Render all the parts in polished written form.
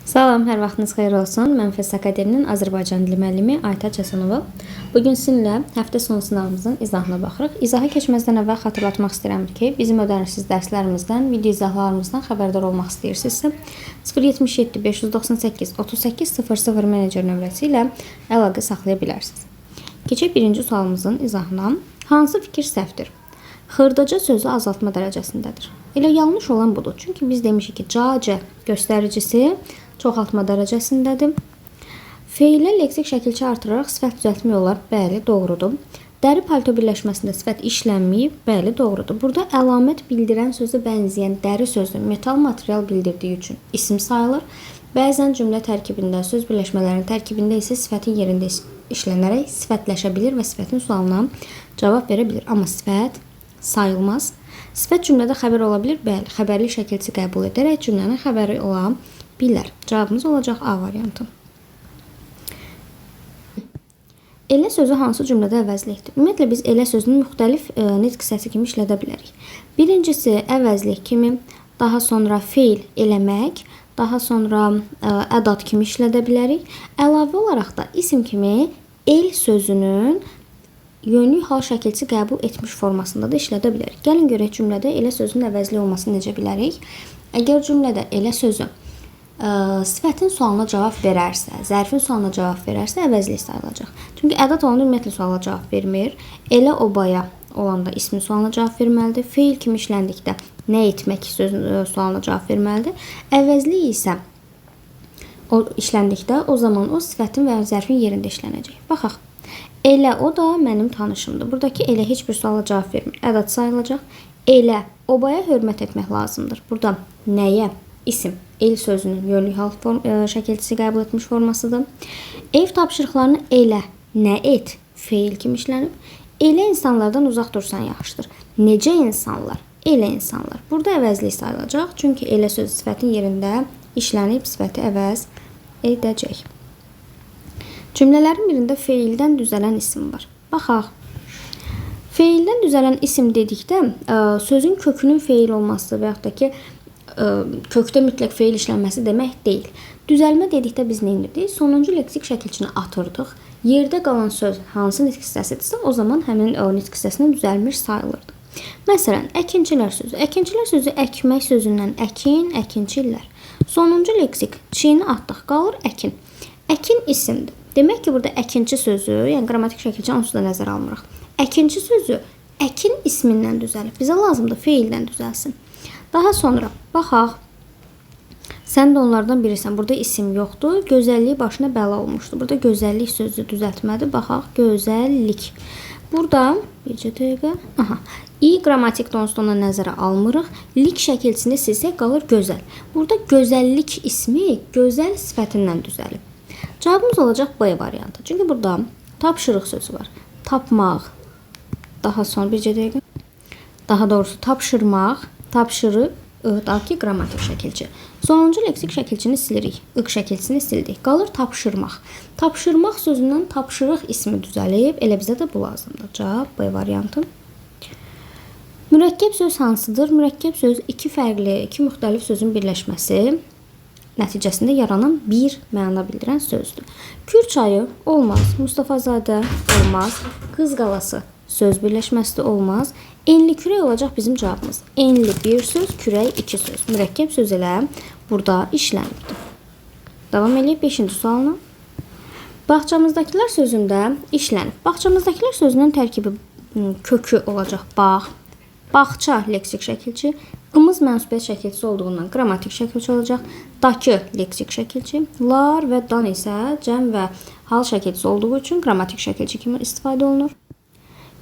Salam, hər vaxtınız xeyir olsun. Mən Fes Akademinin Azərbaycan dili müəllimi Aytaç Həsənova. Bugün sizinlə həftə sonu sınavımızın izahına baxırıq. İzaha keçməzdən əvvəl xatırlatmaq istəyirəm ki, bizim ödənişsiz dərslərimizdən, video izahlarımızdan xəbərdar olmaq istəyirsinizsə, 077 598 38 00 menecer nömrəsi ilə əlaqə saxlaya bilərsiniz. Keçək birinci sualımızın izahına. Hansı fikir səhvdir? Xırdaca sözü azaltma dərəcəsindədir. Elə yanlış olan budur. Çünki biz demişik ki, cac göstəricisi çoxaltma dərəcəsindədir. Feillə leksik şəkilçi artıraraq sifət düzəltmək olar. Bəli, doğrudur. Dəri palto birləşməsində sifət işlənməyib. Bəli, doğrudur. Burada əlamət bildirən sözə bənzəyən dəri sözü metal material bildirdiyi üçün isim sayılır. Bəzən cümlə tərkibində, söz birləşmələrinin tərkibində isə sifətin yerində işlənərək sifətləşə bilir və sifətin sualına cavab verə bilir. Amma sifət sayılmaz. Sifət cümlədə xəbər ola bilir. Bəli, xəbərli şəkilçi qəbul edərək cümlənin xəbəri ola bilər. Cavabımız olacaq A variantı. Elə sözü hansı cümlədə əvəzlikdir? Ümumiyyətlə biz elə sözünün müxtəlif nitq hissəsi kimi işlədə bilərik. Birincisi əvəzlik kimi, daha sonra feil eləmək, daha sonra ədat kimi işlədə bilərik. Əlavə olaraq da isim kimi el sözünün yönlü hal şəkilçi qəbul etmiş formasında da işlədə bilərik. Gəlin görək cümlədə elə sözün əvəzli olmasını necə bilərik? Əgər cümlədə elə sözü sifətin sualına cavab verərsə, zərfin sualına cavab verərsə əvəzlik sayılacaq. Çünki ədat olanda ümumiyyətlə suala cavab vermir. Elə obaya olanda ismin sualına cavab verməlidir. Feil kimi işləndikdə nə etmək sözün sualına cavab verməlidir. Əvəzlik isə o işləndikdə o zaman o sifətin və zərfin yerində işlənəcək. Baxaq. Elə o da mənim tanışımdır. Buradakı elə heç bir suala cavab vermir. Ədat sayılacaq. Elə obaya hörmət etmək lazımdır. Burada nəyə? İsim. El sözünün yönlü hal şəkilçisi qəbul etmiş formasıdır. Ev tapşırıqlarını elə, nə et, feil kimi işlənib. Elə insanlardan uzaq dursan yaxşıdır. Necə insanlar? Elə insanlar. Burada əvəzlik sayılacaq. Çünki elə sözü sifətin yerində işlənib sifəti əvəz edəcək. Cümlələrin birində feildən düzələn isim var. Baxaq. Feildən düzələn isim dedikdə sözün kökünün feil olması və yaxud da ki, kökdə mütləq feil işlənməsi demək deyil. Düzəlmə dedikdə biz nə edirdik? Sonuncu leksik şəkilçini atırdıq. Yerdə qalan söz hansı nitq hissəsidirsə, o zaman həmin nitq hissəsinin düzəlmiş sayılırdı. Məsələn, əkinçilər sözü. Əkinçilər sözü əkmək sözündən əkin, əkinçilər. Sonuncu leksik çini atdıq, qalır əkin. Əkin isimdir. Demək ki, burada əkinçi sözü, yəni qrammatik şəkilçi onsuz da nəzərə almırıq. Əkinçi sözü əkin ismindən düzəlib. Bizə lazımdır feildən düzəlsin. Daha sonra baxaq. Sən də onlardan birisən. Burada isim yoxdur. Gözəllik başına bəla olmuşdu. Burada gözəllik sözü düzəltmədir. Baxaq. Gözəllik. Burada bircə dəqiqə. Aha. İ qrammatik tonsuna nəzərə almırıq. Lik şəkilçində silsək qalır gözəl. Burada gözəllik ismi gözəl sifətindən düzəlib. Cavabımız olacaq B variantı. Çünki burada tapşırıq sözü var. Tapmaq. Daha sonra bircə dəqiqə. Daha doğrusu tapşırmaq. Tapşırıq, ı-daki qrammatik şəkilçi. Sonuncu leksik şəkilçini silirik. İq şəkilçisini sildik. Qalır tapşırmaq. Tapşırmaq sözündən tapşırıq ismi düzəlib. Elə bizə də bu lazımdır. Cavab B variantı. Mürəkkəb söz hansıdır? Mürəkkəb söz iki müxtəlif sözün birləşməsi nəticəsində yaranan bir məna bildirən sözdür. Kür çayı olmaz. Mustafazadə olmaz. Qız qalası söz birləşməsi də olmaz. Enli kürək olacaq bizim cavabımız. Enli bir söz, kürək iki söz. Mürəkkəb söz ilə burada işlənibdir. Davam edək 5-ci sualına. Bağçamızdakılar sözündə işlənib. Bağçamızdakılar sözünün tərkibi kökü olacaq bağ. Bağça leksik şəkilçi. Qımız mənsubiyyət şəkilçisi olduğundan qrammatik şəkilçi olacaq. Dakı leksik şəkilçi. Lar və dan isə cəm və hal şəkilçisi olduğu üçün qrammatik şəkilçi kimi istifadə olunur.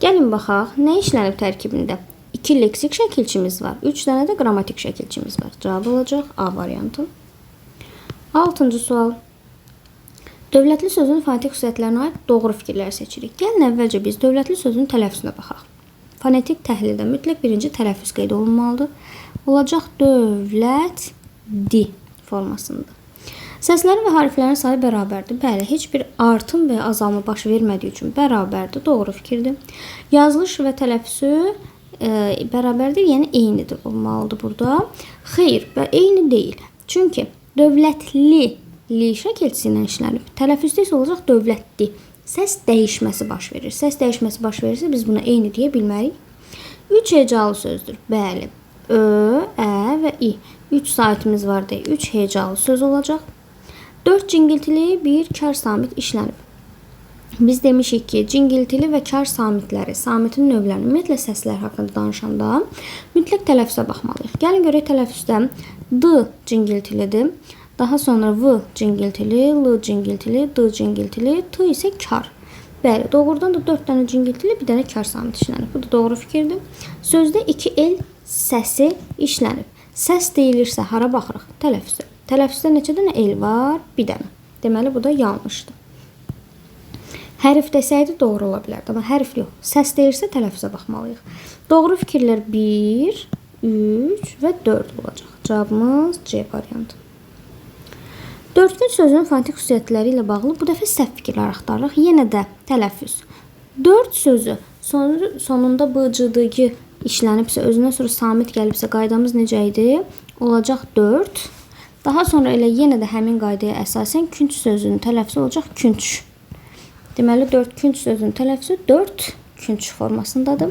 Gəlin baxaq, nə işlənib tərkibində? 2 leksik şəkilçimiz var, 3 dənə də qrammatik şəkilçimiz var. Cavab olacaq A variantı. 6-cı sual. Dövlətli sözün fonetik xüsusiyyətlərinə aid doğru fikirlər seçirik. Gəlin əvvəlcə biz dövlətli sözün tələffüzünə baxaq. Fonetik təhlildə mütləq birinci tələffüz qeyd olunmalıdır. Olacaq dövlətdi formasında. Səslərin və hərflərin sayı bərabərdir. Bəli, heç bir artım və azalma baş vermədiyi üçün bərabərdir. Doğru fikirdir. Yazılış və tələffüzü bərabərdir, yəni eynidir olmalıdır burada. Xeyr, eyni deyil. Çünki Dövlətli li şəkilçisi ilə işlənib. Tələffüzdə isə olacaq dövlətli. Səs dəyişməsi baş verir. Səs dəyişməsi baş verirsə biz buna eyni deyə bilmərik. 3 hecalı sözdür. Bəli. Ö, ə və i. 3 saitimiz var deyə 3 hecalı söz olacaq. 4 cingiltili, 1 kar samit işlənib. Biz demişik ki, cingiltili və kar samitləri, samitin növlərini, ümumiyyətlə səslər haqqında danışanda mütləq tələffüzə baxmalıyıq. Gəlin görək tələffüzdə d cingiltilidir. Daha sonra v cingiltili, l cingiltili, d cingiltili, t isə kar. Bəli, doğrudan da 4 dənə cingiltili, bir dənə kar samit işlənib. Bu da doğru fikirdir. Sözdə 2 el səsi işlənib. Səs deyilirsə hara baxırıq? Tələffüzə. Tələffüzdə neçə dənə el var? Bir dənə. Deməli, bu da yanlışdır. Hərf desəydi doğru ola bilərdi, amma hərf yox. Səs deyirsə tələffüzə baxmalıyıq. Doğru fikirlər 1, 3 və 4 olacaq. Cavabımız C variantı. Dördkün sözünün fonetik xüsusiyyətləri ilə bağlı bu dəfə səhv fikirlər axtarırıq. Yenə də tələffüz. 4 sözü sonunda bıcıdığı işlənibsə, özündən sonra samit gəlibsə qaydamız necə idi? Olacaq 4. Daha sonra elə yenə də həmin qaydaya əsasən künc sözünün tələffüzü olacaq künc. Deməli 4 künc sözünün tələffüzü 4 künc formasındadır.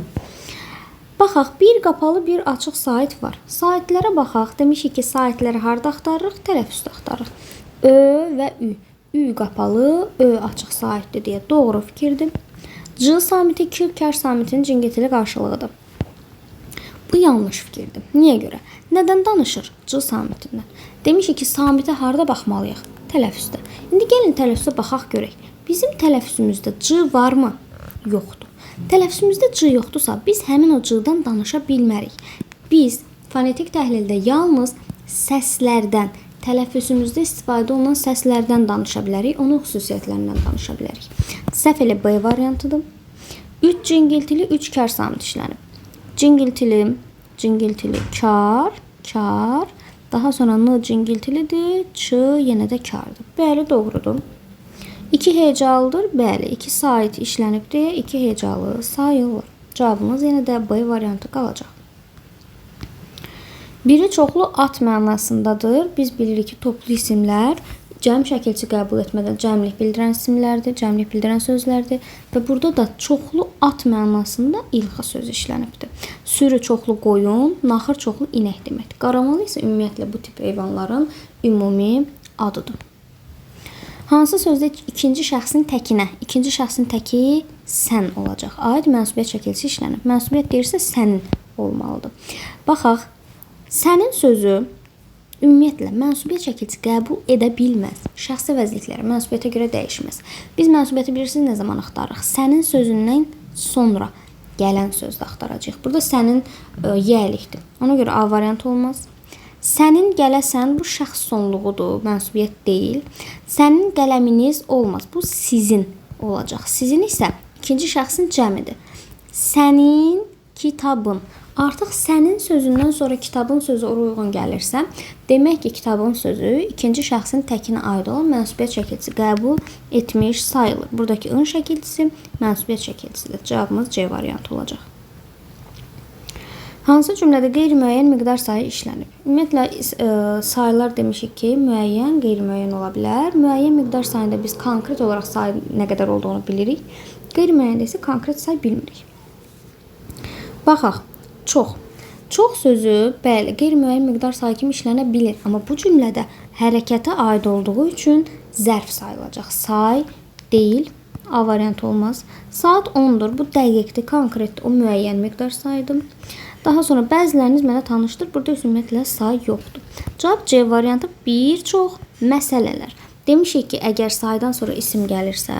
Baxaq, bir qapalı, bir açıq sait var. Saitlərə baxaq. Demişik ki, saitləri harda axtarırıq? Tələffüzdə axtarırıq. Ö və ü. Ü qapalı, ö açıq saitdir deyə doğru fikirdir. C samiti kar samitinin cingiltili qarşılığıdır. Bu yanlış fikirdir. Niyə görə? Nədən danışır? C samitindən. Demişik ki, samitə harda baxmalıyıq? Tələffüzdə. İndi gəlin tələffüzə baxaq görək. Bizim tələffüzümüzdə C varmı? Yoxdur. Tələffüzümüzdə C yoxdursa, biz həmin o C-dan danışa bilmərik. Biz fonetik təhlildə yalnız səslərdən, tələffüzümüzdə istifadə olunan səslərdən danışa bilərik, onun xüsusiyyətlərindən danışa bilərik. Səhv elə B variantıdır. 3 cingiltili, 3 kar samit işlənib. Cingiltili, cingiltili, kar, kar. Daha sonra n cingiltilidir, ç yenə də kardır. Bəli, doğrudur. 2 hecalıdır. Bəli, 2 sait işlənib deyə 2 hecalı sayılır. Cavabımız yenə də B variantı qalacaq. Biri çoxlu at mənasındadır. Biz bilirik ki, toplu isimlər cəm şəkilçi qəbul etmədən cəmlik bildirən isimlərdir, cəmlik bildirən sözlərdir və burada da çoxlu at mənasında ilxı sözü işlənibdir. Sürü çoxlu qoyun, naxır çoxlu inək deməkdir. Qaramalı isə ümumiyyətlə bu tip heyvanların ümumi adıdır. Hansı sözdə ikinci şəxsin təkinə, ikinci şəxsin təki sən olacaq. Aid mənsubiyyət şəkilçisi işlənib. Mənsubiyyət deyirsə sənin olmalıdır. Baxaq, sənin sözü ümumiyyətlə mənsubiyyət şəkilçisi qəbul edə bilməz. Şəxsi vəzifələri mənsubiyyətə görə dəyişməz. Biz mənsubiyyəti bilirsiniz nə zaman axtarırıq? Sənin sözündən sonra gələn sözdə axtaracağıq. Burada sənin yəlikdir. Ona görə A variantı olmaz. Sənin gələsən bu şəxs sonluğudur, mənsubiyyət deyil. Sənin qələminiz olmaz. Bu sizin olacaq. Sizin isə ikinci şəxsin cəmidir. Sənin kitabın. Artıq sənin sözündən sonra kitabın sözü ora uyğun gəlirsə, demək ki, kitabın sözü ikinci şəxsin təkinə aid olan mənsubiyyət şəkilçisi qəbul etmiş sayılır. Buradakı ın şəkilçisi mənsubiyyət şəkilçisidir. Cavabımız C variantı olacaq. Hansı cümlədə qeyri-müəyyən miqdar sayı işlənib? Ümumiyyətlə, sayılar demişik ki, müəyyən, qeyri-müəyyən ola bilər. Müəyyən miqdar sayında biz konkret olaraq sayı nə qədər olduğunu bilirik. Qeyri-müəyyəndə isə konkret say bilmirik. Baxaq, çox. Çox sözü, bəli, qeyri-müəyyən miqdar sayı kimi işlənə bilir. Amma bu cümlədə hərəkətə aid olduğu üçün zərf sayılacaq. Say deyil. A variantı olmaz. Saat 10'dur. Bu dəqiqdir, konkretdir. O müəyyən miqdar sayıdır. Daha sonra bəziləriniz mənə tanışdır. Burada ümumiyyətlə say yoxdur. Cavab C variantı bir çox məsələlər. Demişik ki, əgər saydan sonra isim gəlirsə,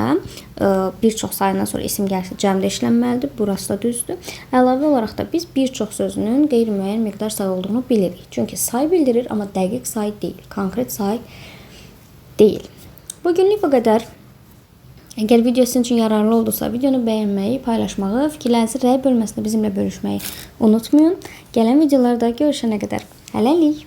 bir çox sayından sonra isim gəlirsə cəmdə işlənməlidir. Burası da düzdür. Əlavə olaraq da biz bir çox sözünün qeyri-müəyyən miqdar say olduğunu bilirik. Çünki say bildirir, amma dəqiq say deyil. Konkret say deyil. Bugünlük bu qədər. Əgər video sizin üçün yararlı oldusa, videonu bəyənməyi, paylaşmağı, fikirlərinizi rəy bölməsində bizimlə bölüşməyi unutmayın. Gələn videolarda görüşənə qədər hələlik.